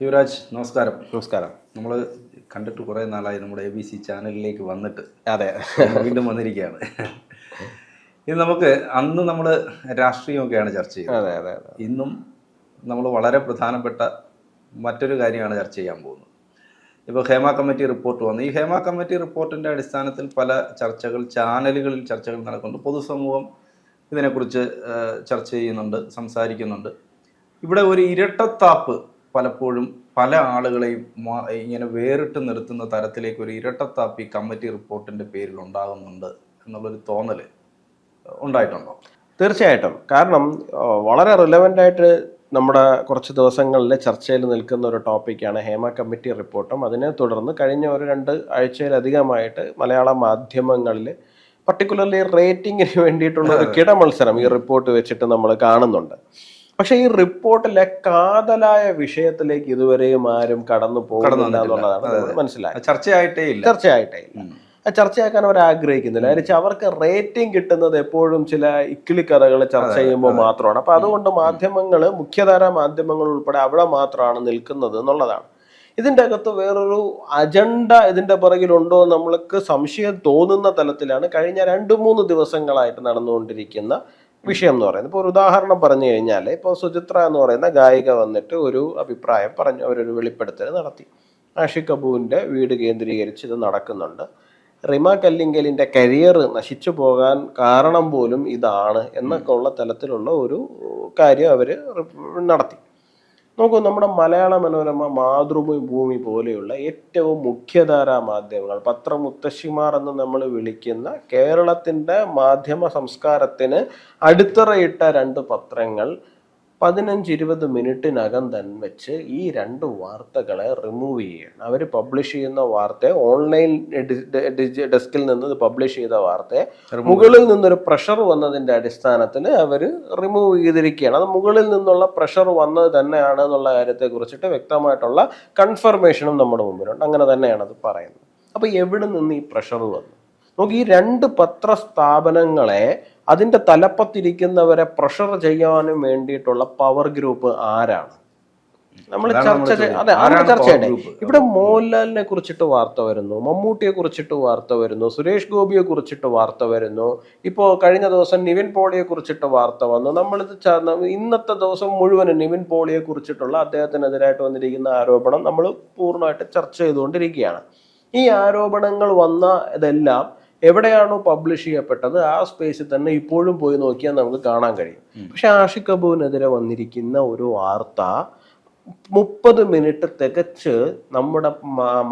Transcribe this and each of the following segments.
യുവരാജ് നമസ്കാരം. നമസ്കാരം. നമ്മൾ കണ്ടിട്ട് കുറേ നാളായി നമ്മുടെ ABC ചാനലിലേക്ക് വന്നിട്ട്. അതെ, വീണ്ടും വന്നിരിക്കുകയാണ്. ഇത് നമുക്ക് അന്ന് നമ്മൾ രാഷ്ട്രീയമൊക്കെയാണ് ചർച്ച ചെയ്തത്. അതെ അതെ അതെ. ഇന്നും നമ്മൾ വളരെ പ്രധാനപ്പെട്ട മറ്റൊരു കാര്യമാണ് ചർച്ച ചെയ്യാൻ പോകുന്നത്. ഇപ്പോൾ ഹേമ കമ്മിറ്റി റിപ്പോർട്ട് വന്നു. ഈ ഹേമ കമ്മിറ്റി റിപ്പോർട്ടിൻ്റെ അടിസ്ഥാനത്തിൽ പല ചാനലുകളിൽ ചർച്ചകൾ നടക്കുന്നുണ്ട്. പൊതുസമൂഹം ഇതിനെക്കുറിച്ച് ചർച്ച ചെയ്യുന്നുണ്ട്, സംസാരിക്കുന്നുണ്ട്. ഇവിടെ ഒരു ഇരട്ടത്താപ്പ് പലപ്പോഴും പല ആളുകളെയും ഇങ്ങനെ വേറിട്ട് നിർത്തുന്ന തരത്തിലേക്ക് ഒരു ഇരട്ടത്താപ്പ് ഈ കമ്മിറ്റി റിപ്പോർട്ടിൻ്റെ പേരിൽ ഉണ്ടാകുന്നുണ്ട് എന്നുള്ളൊരു തോന്നൽ ഉണ്ടായിട്ടുണ്ടോ? തീർച്ചയായിട്ടും. കാരണം വളരെ റിലവൻ്റ് ആയിട്ട് നമ്മുടെ കുറച്ച് ദിവസങ്ങളിൽ ചർച്ചയിൽ നിൽക്കുന്ന ഒരു ടോപ്പിക്കാണ് ഹേമ കമ്മിറ്റി റിപ്പോർട്ടും അതിനെ തുടർന്ന് കഴിഞ്ഞ ഒരു 2 ആഴ്ചയിലധികമായിട്ട് മലയാള മാധ്യമങ്ങളിൽ പർട്ടിക്കുലർലി റേറ്റിങ്ങിന് വേണ്ടിയിട്ടുള്ള ഒരു കിടമത്സരം ഈ റിപ്പോർട്ട് വെച്ചിട്ട് നമ്മൾ കാണുന്നുണ്ട്. പക്ഷെ ഈ റിപ്പോർട്ടിലെ കാതലായ വിഷയത്തിലേക്ക് ഇതുവരെയും ആരും കടന്നു പോകുന്നില്ല എന്നുള്ളതാണ് മനസ്സിലായത്. ചർച്ചയായിട്ടേ ഇല്ല. ചർച്ചയാക്കാൻ അവർ ആഗ്രഹിക്കുന്നില്ല. കാരണം അവർക്ക് റേറ്റിംഗ് കിട്ടുന്നത് എപ്പോഴും ചില ഇക്കിളി കഥകൾ ചർച്ച ചെയ്യുമ്പോൾ മാത്രമാണ്. അപ്പൊ അതുകൊണ്ട് മാധ്യമങ്ങൾ, മുഖ്യധാരാ മാധ്യമങ്ങൾ ഉൾപ്പെടെ അവിടെ മാത്രമാണ് നിൽക്കുന്നത് എന്നുള്ളതാണ്. ഇതിൻ്റെ അകത്ത് വേറൊരു അജണ്ട ഇതിൻ്റെ പുറകിലുണ്ടോ നമ്മൾക്ക് സംശയം തോന്നുന്ന തലത്തിലാണ് കഴിഞ്ഞ 2-3 ദിവസങ്ങളായിട്ട് നടന്നുകൊണ്ടിരിക്കുന്ന വിഷയം എന്ന് പറയുന്നത്. ഇപ്പോൾ ഒരു ഉദാഹരണം പറഞ്ഞു കഴിഞ്ഞാൽ, ഇപ്പോൾ സുചിത്ര എന്ന് പറയുന്ന ഗായിക വന്നിട്ട് ഒരു അഭിപ്രായം പറഞ്ഞു, അവരൊരു വെളിപ്പെടുത്തൽ നടത്തി. ആഷിഖ് കപൂറിൻ്റെ വീട് കേന്ദ്രീകരിച്ച് ഇത് നടക്കുന്നുണ്ട്, റിമ കല്ലിങ്കലിൻ്റെ കരിയർ നശിച്ചു പോകാൻ കാരണം പോലും ഇതാണ് എന്നൊക്കെ ഉള്ള തലത്തിലുള്ള ഒരു കാര്യം അവർ നടത്തി. നോക്കൂ, നമ്മുടെ മലയാള മനോരമ, മാതൃഭൂമി പോലെയുള്ള ഏറ്റവും മുഖ്യധാരാ മാധ്യമങ്ങൾ, പത്രമുത്തശ്ശിമാർ എന്ന് നമ്മൾ വിളിക്കുന്ന കേരളത്തിൻ്റെ മാധ്യമ സംസ്കാരത്തിന് അടിത്തറയിട്ട 2 പത്രങ്ങൾ 15-20 മിനിറ്റിനകം തന്നെ വെച്ച് ഈ 2 വാർത്തകളെ റിമൂവ് ചെയ്യുകയാണ്. അവർ പബ്ലിഷ് ചെയ്യുന്ന വാർത്തയെ, ഓൺലൈൻ ഡെസ്കിൽ നിന്ന് പബ്ലിഷ് ചെയ്ത വാർത്തയെ മുകളിൽ നിന്നൊരു പ്രഷർ വന്നതിൻ്റെ അടിസ്ഥാനത്തിൽ അവർ റിമൂവ് ചെയ്തിരിക്കുകയാണ്. അത് മുകളിൽ നിന്നുള്ള പ്രഷർ വന്നത് തന്നെയാണ് എന്നുള്ള കാര്യത്തെ കുറിച്ചിട്ട് വ്യക്തമായിട്ടുള്ള കൺഫർമേഷനും നമ്മുടെ മുമ്പിലുണ്ട്. അങ്ങനെ തന്നെയാണ് അത് പറയുന്നത്. അപ്പോൾ എവിടെ നിന്ന് ഈ പ്രഷർ വന്നു? നോക്കി, ഈ 2 പത്രസ്ഥാപനങ്ങളെ, അതിൻ്റെ തലപ്പത്തിരിക്കുന്നവരെ പ്രഷർ ചെയ്യാനും വേണ്ടിയിട്ടുള്ള പവർ ഗ്രൂപ്പ് ആരാണ്? നമ്മൾ ചർച്ച ചെയ്യണ്ടേ? ഇവിടെ മോഹൻലാലിനെ കുറിച്ചിട്ട് വാർത്ത വരുന്നു, മമ്മൂട്ടിയെ കുറിച്ചിട്ട് വാർത്ത വരുന്നു, സുരേഷ് ഗോപിയെ കുറിച്ചിട്ട് വാർത്ത വരുന്നു, ഇപ്പോൾ കഴിഞ്ഞ ദിവസം നിവിൻ പോളിയെ കുറിച്ചിട്ട് വാർത്ത വന്നു. നമ്മളിത് ഇന്നത്തെ ദിവസം മുഴുവനും നിവിൻ പോളിയെ കുറിച്ചിട്ടുള്ള അദ്ദേഹത്തിനെതിരായിട്ട് വന്നിരിക്കുന്ന ആരോപണം നമ്മൾ പൂർണ്ണമായിട്ട് ചർച്ച ചെയ്തുകൊണ്ടിരിക്കുകയാണ്. ഈ ആരോപണങ്ങൾ വന്ന ഇതെല്ലാം എവിടെയാണോ പബ്ലിഷ് ചെയ്യപ്പെട്ടത് ആ സ്പേസിൽ തന്നെ ഇപ്പോഴും പോയി നോക്കിയാൽ നമുക്ക് കാണാൻ കഴിയും. പക്ഷെ ആഷിഖ് കപൂറിനെതിരെ വന്നിരിക്കുന്ന ഒരു വാർത്ത 30 മിനിറ്റ് തികച്ച് നമ്മുടെ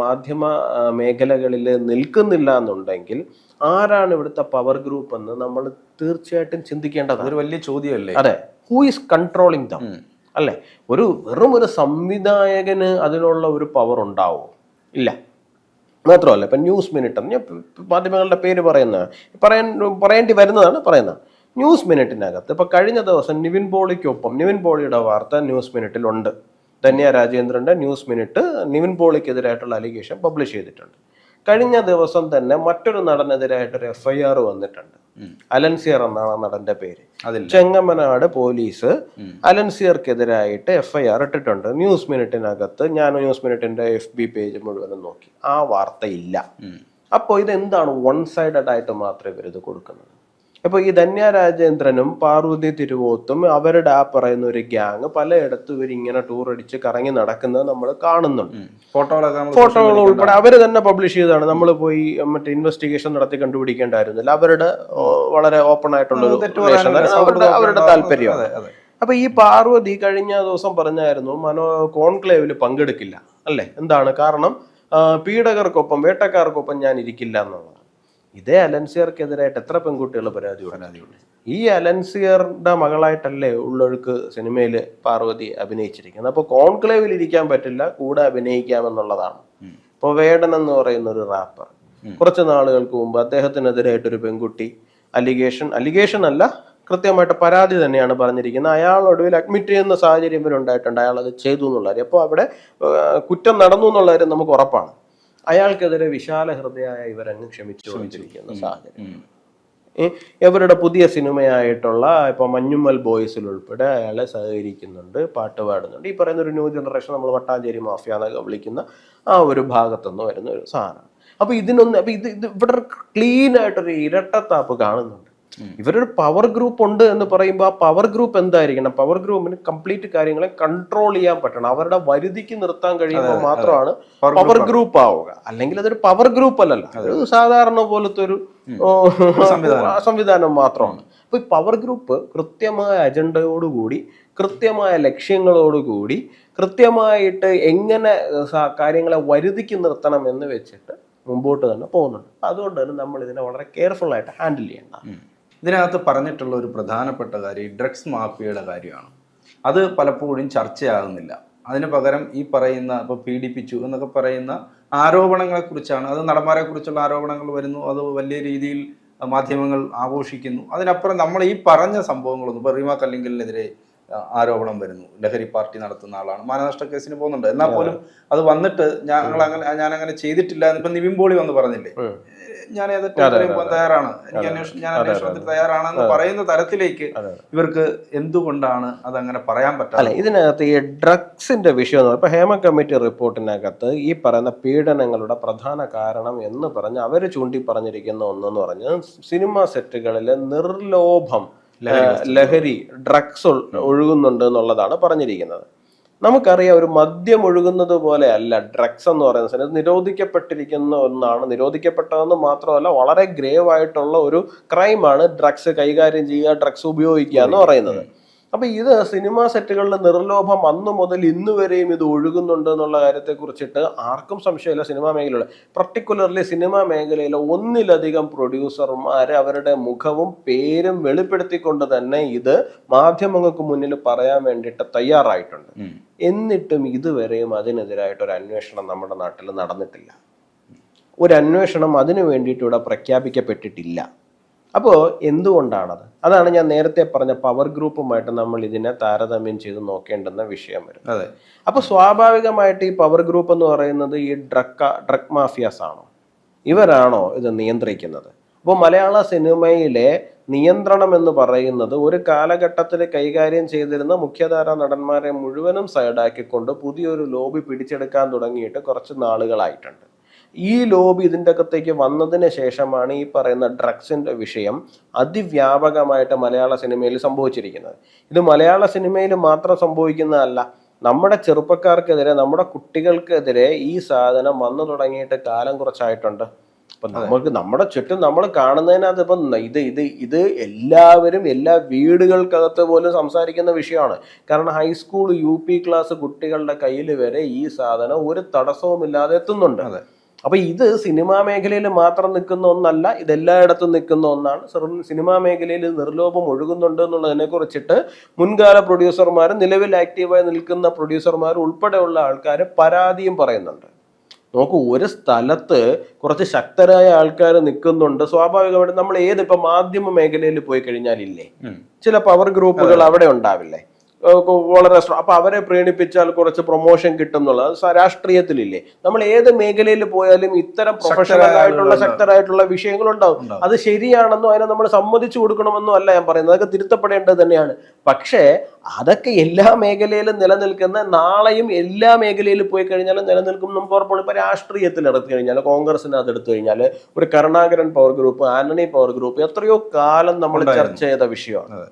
മാധ്യമ മേഖലകളിൽ നിൽക്കുന്നില്ല എന്നുണ്ടെങ്കിൽ ആരാണ് ഇവിടുത്തെ പവർ ഗ്രൂപ്പ് എന്ന് നമ്മൾ തീർച്ചയായിട്ടും ചിന്തിക്കേണ്ടത്. അതൊരു വലിയ ചോദ്യമല്ലേ? അതെ, ഹൂ ഈസ് കൺട്രോളിങ് ദം അല്ലേ? വെറും ഒരു സംവിധായകന് അതിനുള്ള ഒരു പവർ ഉണ്ടാവോ? ഇല്ല. മാത്രമല്ല, ഇപ്പം ന്യൂസ് മിനിറ്റ്, ഞാൻ മാധ്യമങ്ങളുടെ പേര് പറയേണ്ടി വരുന്നതാണ് പറയുന്നത്. ന്യൂസ് മിനിറ്റിനകത്ത് ഇപ്പം കഴിഞ്ഞ ദിവസം നിവിൻ പോളിയുടെ വാർത്ത ന്യൂസ് മിനിറ്റിലുണ്ട്. ധന്യ രാജേന്ദ്രൻ്റെ ന്യൂസ് മിനിറ്റ് നിവിൻ പോളിക്കെതിരായിട്ടുള്ള അലിഗേഷൻ പബ്ലിഷ് ചെയ്തിട്ടുണ്ട്. കഴിഞ്ഞ ദിവസം തന്നെ മറ്റൊരു നടനെതിരായിട്ടൊരു FIR വന്നിട്ടുണ്ട്. അലൻസിയർ എന്നാണ് നടന്റെ പേര്. ചെങ്ങമനാട് പോലീസ് അലൻസിയർക്കെതിരായിട്ട് FIR ഇട്ടിട്ടുണ്ട്. ന്യൂസ് മിനിറ്റിനകത്ത് ഞാൻ ന്യൂസ് മിനിറ്റിന്റെ FB പേജ് മുഴുവനും നോക്കി, ആ വാർത്ത ഇല്ല. അപ്പോൾ ഇതെന്താണ്? 1 സൈഡഡ് ആയിട്ട് മാത്രമേ ഇവരിത് കൊടുക്കുന്നത്. ഇപ്പൊ ഈ ധന്യ രാജേന്ദ്രനും പാർവതി തിരുവോത്തും അവരുടെ ആ പറയുന്ന ഒരു ഗ്യാങ് പലയിടത്തും ഇവരിങ്ങനെ ടൂർ അടിച്ച് കറങ്ങി നടക്കുന്നത് നമ്മൾ കാണുന്നുണ്ട്. ഫോട്ടോകൾ ഉൾപ്പെടെ അവർ തന്നെ പബ്ലിഷ് ചെയ്തതാണ്. നമ്മൾ പോയി മറ്റേ ഇൻവെസ്റ്റിഗേഷൻ നടത്തി കണ്ടുപിടിക്കേണ്ടായിരുന്നില്ല. അവരുടെ വളരെ ഓപ്പൺ ആയിട്ടുള്ള അവരുടെ താല്പര്യമാണ്. അപ്പൊ ഈ പാർവതി കഴിഞ്ഞ ദിവസം പറഞ്ഞായിരുന്നു കോൺക്ലേവിൽ പങ്കെടുക്കില്ല അല്ലെ? എന്താണ് കാരണം? പീഡകർക്കൊപ്പം, വേട്ടക്കാർക്കൊപ്പം ഞാൻ ഇരിക്കില്ല എന്നുള്ളത്. ഇതേ അലൻസിയർക്കെതിരായിട്ട് എത്ര പെൺകുട്ടികൾ പരാതിയുണ്ട്? ഈ അലൻസിയറുടെ മകളായിട്ടല്ലേ ഉള്ളൊഴുക്ക് സിനിമയിൽ പാർവതി അഭിനയിച്ചിരിക്കുന്നത്. അപ്പോൾ കോൺക്ലേവിൽ ഇരിക്കാൻ പറ്റില്ല, കൂടെ അഭിനയിക്കാമെന്നുള്ളതാണ്. ഇപ്പോൾ വേടൻ എന്ന് പറയുന്ന ഒരു റാപ്പർ, കുറച്ച് നാളുകൾക്ക് മുമ്പ് അദ്ദേഹത്തിനെതിരായിട്ടൊരു പെൺകുട്ടി അലിഗേഷൻ അല്ല, കൃത്യമായിട്ട് പരാതി തന്നെയാണ് പറഞ്ഞിരിക്കുന്നത്. അയാൾ ഒടുവിൽ അഡ്മിറ്റ് ചെയ്യുന്ന സാഹചര്യം ഉണ്ടായിട്ടുണ്ട്. അയാൾ അത് ചെയ്തു എന്നുള്ള കാര്യം. അപ്പോൾ അവിടെ കുറ്റം നടന്നു എന്നുള്ള കാര്യം നമുക്ക് ഉറപ്പാണ്. അയാൾക്കെതിരെ വിശാല ഹൃദയായ ഇവരങ്ങ് ക്ഷമിച്ചുകൊണ്ടിരിക്കുന്ന സാഹചര്യം. ഇവരുടെ പുതിയ സിനിമയായിട്ടുള്ള ഇപ്പൊ മഞ്ഞുമ്മൽ ബോയ്സിൽ ഉൾപ്പെടെ അയാളെ സഹകരിക്കുന്നുണ്ട്, പാട്ട് പാടുന്നുണ്ട്. ഈ പറയുന്ന ഒരു ന്യൂ ജനറേഷൻ, നമ്മൾ വട്ടാഞ്ചേരി മാഫിയ എന്നൊക്കെ വിളിക്കുന്ന ആ ഒരു ഭാഗത്തുനിന്ന് വരുന്ന ഒരു സാധനം. അപ്പൊ ഇത് ഇവിടെ ക്ലീൻ ആയിട്ടൊരു ഇരട്ടത്താപ്പ് കാണുന്നുണ്ട്. ഇവരൊരു പവർ ഗ്രൂപ്പ് ഉണ്ട് എന്ന് പറയുമ്പോൾ ആ പവർ ഗ്രൂപ്പ് എന്തായിരിക്കണം? പവർ ഗ്രൂപ്പിന് കംപ്ലീറ്റ് കാര്യങ്ങളെ കൺട്രോൾ ചെയ്യാൻ പറ്റണം. അവരുടെ വരുതിക്ക് നിർത്താൻ കഴിയുമ്പോൾ മാത്രമാണ് പവർ ഗ്രൂപ്പ് ആവുക. അല്ലെങ്കിൽ അതൊരു പവർ ഗ്രൂപ്പ് അല്ലല്ലോ, ഒരു സാധാരണ പോലത്തെ ഒരു സംവിധാനം മാത്രമാണ്. അപ്പൊ ഈ പവർ ഗ്രൂപ്പ് കൃത്യമായ അജണ്ടയോടുകൂടി, കൃത്യമായ ലക്ഷ്യങ്ങളോടുകൂടി, കൃത്യമായിട്ട് എങ്ങനെ കാര്യങ്ങളെ വരുതിക്ക് നിർത്തണം എന്ന് വെച്ചിട്ട് മുമ്പോട്ട് തന്നെ പോകുന്നുണ്ട്. അതുകൊണ്ട് തന്നെ നമ്മൾ ഇതിനെ വളരെ കെയർഫുൾ ആയിട്ട് ഹാൻഡിൽ ചെയ്യേണ്ട. ഇതിനകത്ത് പറഞ്ഞിട്ടുള്ള ഒരു പ്രധാനപ്പെട്ട കാര്യം ഡ്രഗ്സ് മാഫിയയുടെ കാര്യമാണ്. അത് പലപ്പോഴും ചർച്ചയാകുന്നില്ല. അതിന് പകരം ഈ പറയുന്ന ഇപ്പോൾ പീഡിപ്പിച്ചു എന്നൊക്കെ പറയുന്ന ആരോപണങ്ങളെക്കുറിച്ചാണ്. അത് നടന്മാരെ കുറിച്ചുള്ള ആരോപണങ്ങൾ വരുന്നു, അത് വലിയ രീതിയിൽ മാധ്യമങ്ങൾ ആഘോഷിക്കുന്നു. അതിനപ്പുറം നമ്മൾ ഈ പറഞ്ഞ സംഭവങ്ങളൊന്നും, ഇപ്പോൾ റീമ കല്ലിങ്കലിനെതിരെ ആരോപണം വരുന്നു, ലഹരി പാർട്ടി നടത്തുന്ന ആളാണ്, മാനനഷ്ട കേസിന് പോകുന്നുണ്ട്. എന്നാൽ പോലും അത് വന്നിട്ട് ഞാനങ്ങനെ ചെയ്തിട്ടില്ല ഇപ്പം നിവിൻ പോളി വന്ന് പറഞ്ഞില്ലേ, ഞാൻ തയ്യാറാണ്, ഞാൻ അന്വേഷണത്തിന് തയ്യാറാണെന്ന് പറയുന്ന തരത്തിലേക്ക് ഇവർക്ക് എന്തുകൊണ്ടാണ് അതങ്ങനെ പറയാൻ പറ്റാതെ? ഇതിനകത്ത് ഈ ഡ്രഗ്സിന്റെ വിഷയം എന്ന് പറയുമ്പോൾ ഹേമ കമ്മിറ്റി റിപ്പോർട്ടിനകത്ത് ഈ പറയുന്ന പീഡനങ്ങളുടെ പ്രധാന കാരണം എന്ന് പറഞ്ഞ് അവർ ചൂണ്ടി പറഞ്ഞിരിക്കുന്ന ഒന്നെന്ന് പറഞ്ഞാൽ സിനിമാ സെറ്റുകളിലെ നിർലോഭം ലഹരി ഡ്രഗ്സ് ഒഴുകുന്നുണ്ട് എന്നുള്ളതാണ് പറഞ്ഞിരിക്കുന്നത്. നമുക്കറിയാം, ഒരു മദ്യം ഒഴുകുന്നത് പോലെ അല്ല ഡ്രഗ്സ് എന്ന് പറയുന്ന സമയത്ത് നിരോധിക്കപ്പെട്ടിരിക്കുന്ന ഒന്നാണ്. നിരോധിക്കപ്പെട്ടതെന്ന് മാത്രമല്ല, വളരെ ഗ്രേവ് ആയിട്ടുള്ള ഒരു ക്രൈമാണ് ഡ്രഗ്സ് കൈകാര്യം ചെയ്യുക, ഡ്രഗ്സ് ഉപയോഗിക്കുക എന്ന് പറയുന്നത്. അപ്പൊ ഇത് സിനിമാ സെറ്റുകളിലെ നിർലോഭം അന്ന് മുതൽ ഇന്ന് വരെയും ഇത് ഒഴുകുന്നുണ്ട് എന്നുള്ള കാര്യത്തെ കുറിച്ചിട്ട് ആർക്കും സംശയമില്ല. സിനിമാ മേഖലയിലുള്ള പർട്ടിക്കുലർലി സിനിമാ മേഖലയിലെ ഒന്നിലധികം പ്രൊഡ്യൂസർമാർ അവരുടെ മുഖവും പേരും വെളിപ്പെടുത്തിക്കൊണ്ട് തന്നെ ഇത് മാധ്യമങ്ങൾക്ക് മുന്നിൽ പറയാൻ വേണ്ടിയിട്ട് തയ്യാറായിട്ടുണ്ട്. എന്നിട്ടും ഇതുവരെയും അതിനെതിരായിട്ട് ഒരു അന്വേഷണം നമ്മുടെ നാട്ടിൽ നടന്നിട്ടില്ല. ഒരു അന്വേഷണം അതിനു വേണ്ടിയിട്ട് ഇവിടെ പ്രഖ്യാപിക്കപ്പെട്ടിട്ടില്ല. അപ്പോൾ എന്തുകൊണ്ടാണത്? അതാണ് ഞാൻ നേരത്തെ പറഞ്ഞ പവർ ഗ്രൂപ്പുമായിട്ട് നമ്മൾ ഇതിനെ താരതമ്യം ചെയ്ത് നോക്കേണ്ടുന്ന വിഷയം വരും. അതെ. അപ്പോൾ സ്വാഭാവികമായിട്ട് ഈ പവർ ഗ്രൂപ്പ് എന്ന് പറയുന്നത് ഈ ഡ്രഗ് മാഫിയാസ് ആണോ? ഇവരാണോ ഇത് നിയന്ത്രിക്കുന്നത്? അപ്പോൾ മലയാള സിനിമയിലെ നിയന്ത്രണം എന്ന് പറയുന്നത് ഒരു കാലഘട്ടത്തിൽ കൈകാര്യം ചെയ്തിരുന്ന മുഖ്യധാര നടന്മാരെ മുഴുവനും സൈഡാക്കിക്കൊണ്ട് പുതിയൊരു ലോബി പിടിച്ചെടുക്കാൻ തുടങ്ങിയിട്ട് കുറച്ച് നാളുകളായിട്ടുണ്ട്. ഈ ലോബി ഇതിൻ്റെ അകത്തേക്ക് വന്നതിന് ശേഷമാണ് ഈ പറയുന്ന ഡ്രഗ്സിന്റെ വിഷയം അതിവ്യാപകമായിട്ട് മലയാള സിനിമയിൽ സംഭവിച്ചിരിക്കുന്നത്. ഇത് മലയാള സിനിമയിൽ മാത്രം സംഭവിക്കുന്നതല്ല, നമ്മുടെ ചെറുപ്പക്കാർക്കെതിരെ, നമ്മുടെ കുട്ടികൾക്കെതിരെ ഈ സാധനം വന്നു തുടങ്ങിയിട്ട് കാലം കുറച്ചായിട്ടുണ്ട്. അപ്പൊ നമുക്ക് നമ്മുടെ ചുറ്റും നമ്മൾ കാണുന്നതിനകത്ത് ഇപ്പം ഇത് എല്ലാവരും എല്ലാ വീടുകൾക്കകത്ത് പോലും സംസാരിക്കുന്ന വിഷയമാണ്. കാരണം ഹൈസ്കൂൾ UP ക്ലാസ് കുട്ടികളുടെ കയ്യിൽ വരെ ഈ സാധനം ഒരു തടസ്സവും ഇല്ലാതെ എത്തുന്നുണ്ട്. അപ്പൊ ഇത് സിനിമാ മേഖലയിൽ മാത്രം നിൽക്കുന്ന ഒന്നല്ല, ഇതെല്ലായിടത്തും നിൽക്കുന്ന ഒന്നാണ്. സിനിമാ മേഖലയിൽ നിർലോഭം ഒഴുകുന്നുണ്ട് എന്നുള്ളതിനെ കുറിച്ചിട്ട് മുൻകാല പ്രൊഡ്യൂസർമാരും നിലവിൽ ആക്റ്റീവായി നിൽക്കുന്ന പ്രൊഡ്യൂസർമാർ ഉൾപ്പെടെയുള്ള ആൾക്കാർ പരാതിയും പറയുന്നുണ്ട്. നോക്കൂ, ഒരു സ്ഥലത്ത് കുറച്ച് ശക്തരായ ആൾക്കാർ നിൽക്കുന്നുണ്ട്. സ്വാഭാവികമായിട്ട് നമ്മൾ ഇപ്പൊ മാധ്യമ മേഖലയിൽ പോയി കഴിഞ്ഞാലില്ലേ ചില പവർ ഗ്രൂപ്പുകൾ അവിടെ ഉണ്ടാവില്ലേ, വളരെ അപ്പൊ അവരെ പ്രീണിപ്പിച്ചാൽ കുറച്ച് പ്രൊമോഷൻ കിട്ടും എന്നുള്ളത് രാഷ്ട്രീയത്തിലില്ലേ. നമ്മൾ ഏത് മേഖലയിൽ പോയാലും ഇത്തരം പ്രൊഫഷണൽ ആയിട്ടുള്ള ശക്തരായിട്ടുള്ള വിഷയങ്ങൾ ഉണ്ടാവും. അത് ശരിയാണെന്നോ അതിനെ നമ്മൾ സമ്മതിച്ചു കൊടുക്കണമെന്നോ അല്ല ഞാൻ പറയുന്നത്, അതൊക്കെ തിരുത്തപ്പെടേണ്ടത് തന്നെയാണ്. പക്ഷേ അതൊക്കെ എല്ലാ മേഖലയിലും നിലനിൽക്കുന്ന, നാളെയും എല്ലാ മേഖലയിൽ പോയി കഴിഞ്ഞാലും നിലനിൽക്കും നമുക്ക് ഉറപ്പാണ്. ഇപ്പൊ രാഷ്ട്രീയത്തിൽ എടുത്തു കഴിഞ്ഞാൽ, കോൺഗ്രസിന് അത് എടുത്തു കഴിഞ്ഞാൽ ഒരു Karunakaran power group, Antony power group എത്രയോ കാലം നമ്മൾ ചർച്ച ചെയ്ത വിഷയമാണ്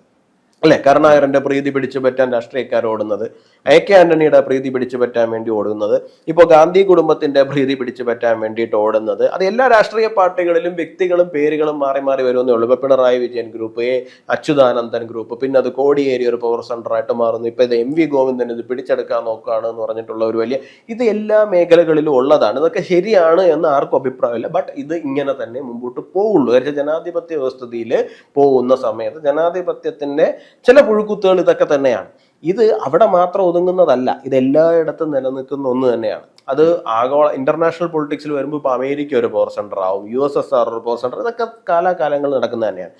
അല്ലെ. കരുണാകരന്റെ പ്രീതി പിടിച്ചു പറ്റാൻ രാഷ്ട്രീയക്കാർ ഓടുന്നത്, AK ആന്റണിയുടെ പ്രീതി പിടിച്ചു പറ്റാൻ വേണ്ടി ഓടുന്നത്, ഇപ്പോൾ ഗാന്ധി കുടുംബത്തിന്റെ പ്രീതി പിടിച്ചു പറ്റാൻ വേണ്ടിയിട്ട് ഓടുന്നത്. അത് എല്ലാ രാഷ്ട്രീയ പാർട്ടികളിലും വ്യക്തികളും പേരുകളും മാറി മാറി വരുമെന്നേ ഉള്ളൂ. ഇപ്പൊ പിണറായി വിജയൻ ഗ്രൂപ്പ്, അച്യുതാനന്ദൻ ഗ്രൂപ്പ്, പിന്നെ അത് കോടിയേരി ഒരു പവർ സെന്റർ ആയിട്ട് മാറുന്നു. ഇപ്പൊ ഇത് MV ഗോവിന്ദൻ ഇത് പിടിച്ചെടുക്കാൻ നോക്കുകയാണ് എന്ന് പറഞ്ഞിട്ടുള്ള ഒരു വലിയ, ഇത് എല്ലാ മേഖലകളിലും ഉള്ളതാണ്. ഇതൊക്കെ ശരിയാണ് എന്ന് ആർക്കും അഭിപ്രായമില്ല. ബട്ട് ഇത് ഇങ്ങനെ തന്നെ മുമ്പോട്ട് പോവുള്ളൂ. കാരണം ജനാധിപത്യ വ്യവസ്ഥിതിയിൽ പോകുന്ന സമയത്ത് ജനാധിപത്യത്തിന്റെ ചില പുഴുക്കുത്തുകൾ ഇതൊക്കെ തന്നെയാണ്. ഇത് അവിടെ മാത്രം ഒതുങ്ങുന്നതല്ല, ഇത് എല്ലായിടത്തും നിലനിൽക്കുന്ന ഒന്ന് തന്നെയാണ്. അത് ആഗോള ഇന്റർനാഷണൽ പൊളിറ്റിക്സിൽ വരുമ്പോൾ ഇപ്പോൾ അമേരിക്ക ഒരു പവർ സെന്റർ ആവും, USSR ഒരു പവർ സെന്റർ, ഇതൊക്കെ കാലാകാലങ്ങൾ നടക്കുന്നത് തന്നെയാണ്.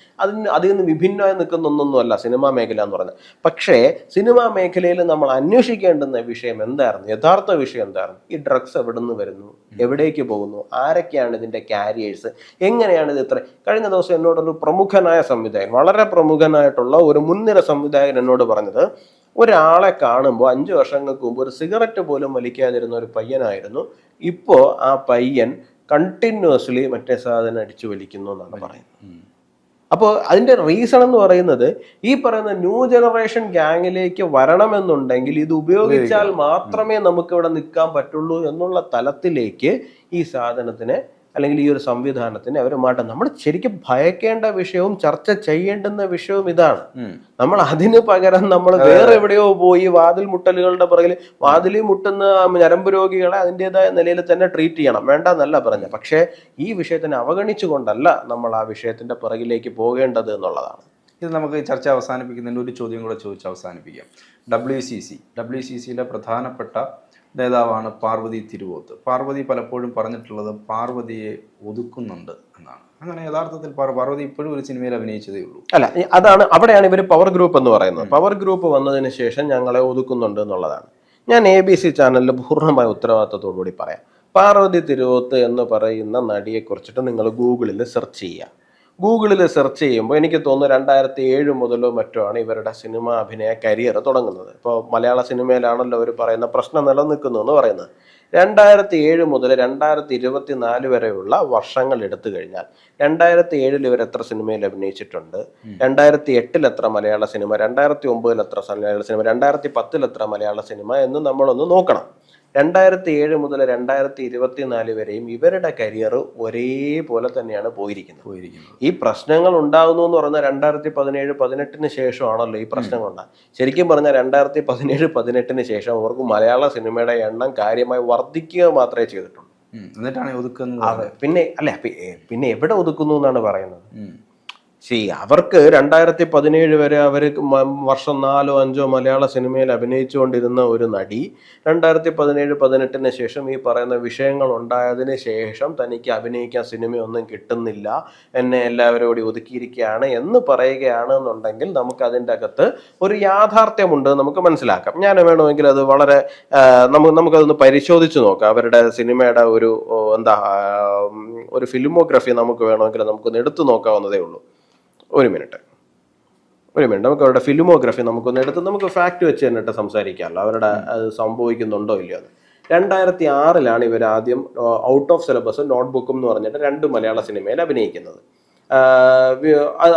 അതിൽ നിന്ന് വിഭിന്നമായി നിൽക്കുന്ന ഒന്നൊന്നുമല്ല സിനിമാ മേഖല എന്ന് പറയുന്നത്. പക്ഷേ സിനിമാ മേഖലയിൽ നമ്മൾ അന്വേഷിക്കേണ്ടുന്ന വിഷയം എന്തായിരുന്നു, യഥാർത്ഥ വിഷയം എന്തായിരുന്നു? ഈ ഡ്രഗ്സ് എവിടെ നിന്ന് വരുന്നു, എവിടേക്ക് പോകുന്നു, ആരൊക്കെയാണ് ഇതിന്റെ കാരിയേഴ്സ്, എങ്ങനെയാണ് ഇത് ഇത്ര. കഴിഞ്ഞ ദിവസം എന്നോടൊരു പ്രമുഖനായ സംവിധായകൻ, വളരെ പ്രമുഖനായിട്ടുള്ള ഒരു മുൻനിര സംവിധായകൻ എന്നോട് പറഞ്ഞത്, ഒരാളെ കാണുമ്പോൾ 5 വർഷങ്ങൾക്ക് മുമ്പ് ഒരു സിഗരറ്റ് പോലും വലിക്കാതിരുന്ന ഒരു പയ്യനായിരുന്നു, ഇപ്പോൾ ആ പയ്യൻ കണ്ടിന്യൂസ്ലി മറ്റേ സാധനം അടിച്ചു വലിക്കുന്നു എന്നാണ് പറയുന്നത്. അപ്പോൾ അതിന്റെ റീസൺ എന്ന് പറയുന്നത്, ഈ പറയുന്ന ന്യൂ ജനറേഷൻ ഗ്യാങ്ങിലേക്ക് വരണമെന്നുണ്ടെങ്കിൽ ഇത് ഉപയോഗിച്ചാൽ മാത്രമേ നമുക്ക് ഇവിടെ നിൽക്കാൻ പറ്റുള്ളൂ എന്നുള്ള തലത്തിലേക്ക് ഈ സാധനത്തിനെ അല്ലെങ്കിൽ ഈ ഒരു സംവിധാനത്തിന് അവർ മാറ്റാം. നമ്മൾ ശരിക്കും ഭയക്കേണ്ട വിഷയവും ചർച്ച ചെയ്യേണ്ടുന്ന വിഷയവും ഇതാണ്. നമ്മൾ അതിന് പകരം നമ്മൾ വേറെ എവിടെയോ പോയി വാതിൽ മുട്ടലുകളുടെ പുറകിൽ വാതിലിൽ മുട്ടുന്ന ഞരമ്പ് രോഗികളെ അതിൻ്റെതായ നിലയിൽ തന്നെ ട്രീറ്റ് ചെയ്യണം, വേണ്ടെന്നല്ല പറഞ്ഞത്. പക്ഷേ ഈ വിഷയത്തിനെ അവഗണിച്ചുകൊണ്ടല്ല നമ്മൾ ആ വിഷയത്തിന്റെ പുറകിലേക്ക് പോകേണ്ടത് എന്നുള്ളതാണ്. ഇത് നമുക്ക് ചർച്ച അവസാനിപ്പിക്കുന്നതിന് ഒരു ചോദ്യം കൂടെ ചോദിച്ച് അവസാനിപ്പിക്കാം. WCCയിലെ പ്രധാനപ്പെട്ട നേതാവാണ് പാർവതി തിരുവോത്ത്. പാർവതി പലപ്പോഴും പറഞ്ഞിട്ടുള്ളത് പാർവതിയെ ഒതുക്കുന്നുണ്ട് എന്നാണ്. അങ്ങനെ യഥാർത്ഥത്തിൽ പാർവതി ഇപ്പോഴും ഒരു സിനിമയിൽ അഭിനയിച്ചതേ ഉള്ളൂ. അല്ല, അവിടെയാണ് ഇവർ പവർ ഗ്രൂപ്പ് എന്ന് പറയുന്നത്. പവർ ഗ്രൂപ്പ് വന്നതിന് ശേഷം ഞങ്ങളെ ഒതുക്കുന്നുണ്ട് എന്നുള്ളതാണ്. ഞാൻ ABC ചാനലിൽ പൂർണ്ണമായ ഉത്തരവാദിത്തത്തോടുകൂടി പറയാം. പാർവതി തിരുവോത്ത് എന്ന് പറയുന്ന നടിയെ കുറിച്ചിട്ട് നിങ്ങൾ ഗൂഗിളിൽ സെർച്ച് ചെയ്യുക. ഗൂഗിളിൽ സെർച്ച് ചെയ്യുമ്പോൾ എനിക്ക് തോന്നുന്നു 2007 മുതലോ മറ്റോ ആണ് ഇവരുടെ സിനിമ അഭിനയ കരിയർ തുടങ്ങുന്നത്. ഇപ്പോൾ മലയാള സിനിമയിലാണല്ലോ അവർ പറയുന്ന പ്രശ്നം നിലനിൽക്കുന്നു എന്ന് പറയുന്നത്. 2007 മുതൽ 2024 വരെയുള്ള വർഷങ്ങൾ എടുത്തു കഴിഞ്ഞാൽ 2007 ഇവർ എത്ര സിനിമയിൽ അഭിനയിച്ചിട്ടുണ്ട്, 2008 എത്ര മലയാള സിനിമ, 2009 എത്ര മലയാള സിനിമ, 2010 എത്ര മലയാള സിനിമ എന്ന് നമ്മളൊന്ന് നോക്കണം. 2007 മുതൽ 2024 വരെയും ഇവരുടെ കരിയർ ഒരേപോലെ തന്നെയാണ് പോയിരിക്കുന്നത്. ഈ പ്രശ്നങ്ങൾ ഉണ്ടാകുന്നു എന്ന് പറഞ്ഞാൽ 2017-18 ശേഷമാണല്ലോ ഈ പ്രശ്നങ്ങൾ ഉണ്ടാകും. ശരിക്കും പറഞ്ഞാൽ 2017-18 ശേഷം അവർക്ക് മലയാള സിനിമയുടെ എണ്ണം കാര്യമായി വർദ്ധിക്കുക മാത്രമേ ചെയ്തിട്ടുള്ളൂ. എന്നിട്ടാണ് ഒതുക്കുന്നത്. പിന്നെ എവിടെ ഒതുക്കുന്നു എന്നാണ് പറയുന്നത്. അവർക്ക് 2017 വരെ അവർ വർഷം 4-5 മലയാള സിനിമയിൽ അഭിനയിച്ചുകൊണ്ടിരുന്ന ഒരു നടി 2017-18 ശേഷം ഈ പറയുന്ന വിഷയങ്ങൾ ഉണ്ടായതിന് ശേഷം തനിക്ക് അഭിനയിക്കാൻ സിനിമയൊന്നും കിട്ടുന്നില്ല, എന്നെ എല്ലാവരും കൂടി ഒതുക്കിയിരിക്കുകയാണ് എന്ന് പറയുകയാണ് എന്നുണ്ടെങ്കിൽ നമുക്ക് അതിൻ്റെ അകത്ത് ഒരു യാഥാർത്ഥ്യമുണ്ട്, നമുക്ക് മനസ്സിലാക്കാം. ഞാൻ വേണമെങ്കിൽ അത് വളരെ നമുക്കതൊന്ന് പരിശോധിച്ച് നോക്കാം. അവരുടെ സിനിമയുടെ ഒരു ഫിലിമോഗ്രഫി നമുക്ക് വേണമെങ്കിൽ നമുക്കൊന്ന് എടുത്തു നോക്കാവുന്നതേ ഉള്ളൂ. ഒരു മിനിറ്റ് നമുക്ക് അവരുടെ ഫിലിമോഗ്രഫി നമുക്കൊന്ന് എടുത്ത് നമുക്ക് ഫാക്ട് വെച്ച് തന്നിട്ട് സംസാരിക്കാമല്ലോ, അവരുടെ അത് സംഭവിക്കുന്നുണ്ടോ ഇല്ലയോ എന്ന്. 2006 ഇവർ ആദ്യം ഔട്ട് ഓഫ് സിലബസ് നോട്ട്ബുക്കും എന്ന് പറഞ്ഞിട്ട് 2 മലയാള സിനിമയിൽ അഭിനയിക്കുന്നത്.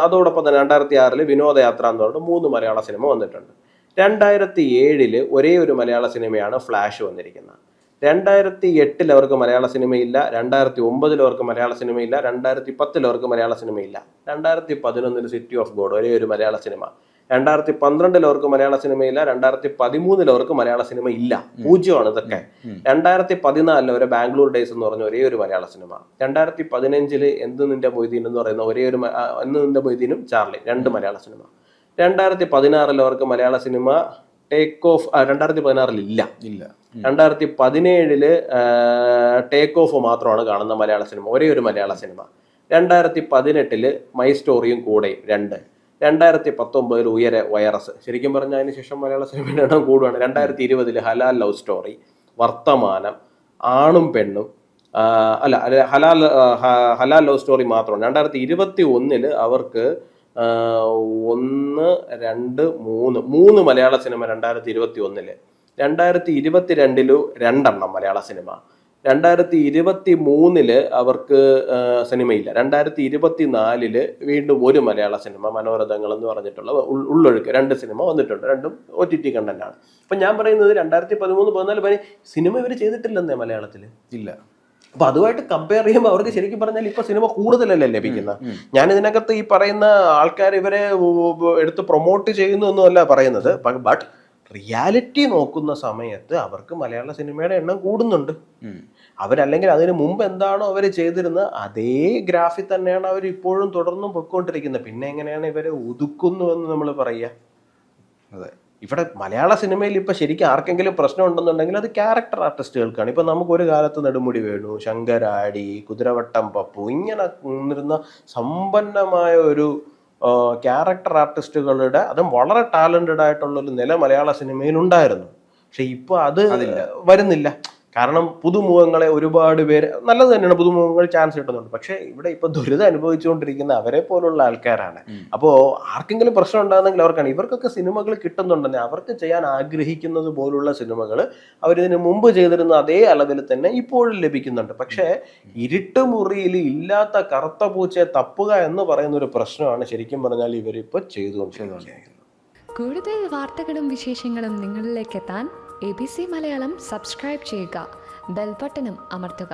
അതോടൊപ്പം തന്നെ 2006 വിനോദയാത്ര എന്ന് പറഞ്ഞിട്ട് 3 മലയാള സിനിമ വന്നിട്ടുണ്ട്. 2007 ഒരേ ഒരു മലയാള സിനിമയാണ് ഫ്ലാഷ് വന്നിരിക്കുന്നത്. 2008 അവർക്ക് മലയാള സിനിമയില്ല, 2009 അവർക്ക് മലയാള സിനിമയില്ല, 2010 അവർക്ക് മലയാള സിനിമയില്ല, 2011 സിറ്റി ഓഫ് ഗോഡ് ഒരേ ഒരു മലയാള സിനിമ, 2012 അവർക്ക് മലയാള സിനിമയില്ല, 2013 അവർക്ക് മലയാള സിനിമ ഇല്ല, 0 ഇതൊക്കെ. 2014 അവരെ ബാംഗ്ലൂർ ഡേയ്സ് എന്ന് പറഞ്ഞ ഒരേ ഒരു മലയാള സിനിമ. 2015 എന്ത് നിന്റെ മൊയ്തീൻ എന്ന് പറയുന്ന ഒരേ ഒരു എന്ത് നിന്റെ മൊയ്തീനും ചാർലി 2 മലയാള സിനിമ. 2016 അവർക്ക് മലയാള സിനിമ ടേക്ക് ഓഫ് 2016 ഇല്ല. 2017 ടേക്ക് ഓഫ് മാത്രമാണ് കാണുന്ന മലയാള സിനിമ, ഒരേ ഒരു മലയാള സിനിമ. 2018 മൈ സ്റ്റോറിയും കൂടെയും 2. 2019 ഉയരെ വൈറസ്. ശരിക്കും പറഞ്ഞാൽ അതിന് ശേഷം മലയാള സിനിമയുടെ എണ്ണം കൂടുകയാണ്. 2020 ഹലാൽ ലവ് സ്റ്റോറി, വർത്തമാനം, ആണും പെണ്ണും, ഹലാൽ ലവ് സ്റ്റോറി മാത്രമാണ്. 2021 അവർക്ക് 1, 2, 3 മലയാള സിനിമ 2021. 2022 2 മലയാള സിനിമ. 2023 അവർക്ക് സിനിമയില്ല. 2024 വീണ്ടും ഒരു മലയാള സിനിമ, മനോരഥങ്ങൾ എന്ന് പറഞ്ഞിട്ടുള്ള ഉള്ളൊഴുക്ക് 2 സിനിമ വന്നിട്ടുണ്ട്. 2ഉം OTT കണ്ടന്റ് ആണ്. അപ്പൊ ഞാൻ പറയുന്നത് 2013-14 സിനിമ ഇവർ ചെയ്തിട്ടില്ലെന്നേ മലയാളത്തിൽ ഇല്ല. അപ്പൊ അതുമായിട്ട് കമ്പയർ ചെയ്യുമ്പോൾ അവർക്ക് ശരിക്കും പറഞ്ഞാൽ ഇപ്പൊ സിനിമ കൂടുതലല്ലേ ലഭിക്കുന്നത്. ഞാൻ ഇതിനകത്ത് ഈ പറയുന്ന ആൾക്കാർ ഇവരെ എടുത്ത് പ്രൊമോട്ട് ചെയ്യുന്നു എന്നല്ല പറയുന്നത്. ബട്ട് റിയാലിറ്റി നോക്കുന്ന സമയത്ത് അവർക്ക് മലയാള സിനിമയുടെ എണ്ണം കൂടുന്നുണ്ട്. അവരല്ലെങ്കിൽ അതിന് മുമ്പ് എന്താണോ അവർ ചെയ്തിരുന്നത് അതേ ഗ്രാഫിൽ തന്നെയാണ് അവർ ഇപ്പോഴും തുടർന്നും പൊയ്ക്കൊണ്ടിരിക്കുന്നത്. പിന്നെ എങ്ങനെയാണ് ഇവരെ ഒതുക്കുന്നു എന്ന് നമ്മൾ പറയുക? അതെ. ഇവിടെ മലയാള സിനിമയിൽ ഇപ്പൊ ശരിക്കും ആർക്കെങ്കിലും പ്രശ്നം ഉണ്ടെന്നുണ്ടെങ്കിൽ അത് ക്യാരക്ടർ ആർട്ടിസ്റ്റുകൾക്കാണ്. ഇപ്പൊ നമുക്ക് ഒരു കാലത്ത് നെടുമുടി വേണു, ശങ്കരാടി, കുതിരവട്ടം പപ്പു ഇങ്ങനെ നിന്നിരുന്ന സമ്പന്നമായ ഒരു ക്യാരക്ടർ ആർട്ടിസ്റ്റുകളുടെ, അതും വളരെ ടാലന്റഡ് ആയിട്ടുള്ള ഒരു നില മലയാള സിനിമയിൽ ഉണ്ടായിരുന്നു. പക്ഷെ ഇപ്പൊ അത് വരുന്നില്ല. കാരണം പുതുമുഖങ്ങളെ ഒരുപാട് പേര്, നല്ലത് തന്നെയാണ്, പുതുമുഖങ്ങൾ ചാൻസ് കിട്ടുന്നുണ്ട്. പക്ഷെ ഇവിടെ ഇപ്പൊ ദുരിതം അനുഭവിച്ചുകൊണ്ടിരിക്കുന്ന അവരെ പോലുള്ള ആൾക്കാരാണ്. അപ്പോ ആർക്കെങ്കിലും പ്രശ്നം ഉണ്ടാകുന്നെങ്കിൽ അവർക്കാണ്. ഇവർക്കൊക്കെ സിനിമകൾ കിട്ടുന്നുണ്ടെങ്കിൽ അവർക്ക് ചെയ്യാൻ ആഗ്രഹിക്കുന്നത് പോലുള്ള സിനിമകൾ അവരിതിന് മുമ്പ് ചെയ്തിരുന്ന അതേ അളവിൽ തന്നെ ഇപ്പോഴും ലഭിക്കുന്നുണ്ട്. പക്ഷേ ഇരുട്ടുമുറിയിൽ ഇല്ലാത്ത കറുത്ത പൂച്ചയെ തപ്പുക എന്ന് പറയുന്ന ഒരു പ്രശ്നമാണ് ശരിക്കും പറഞ്ഞാൽ ഇവരിപ്പോ ചെയ്തുകൊണ്ടിരിക്കുന്നത്. കൂടുതൽ വാർത്തകളും വിശേഷങ്ങളും നിങ്ങളിലേക്ക് എത്താൻ ABC മലയാളം സബ്സ്ക്രൈബ് ചെയ്യുക, ബെൽ ബട്ടണും അമർത്തുക.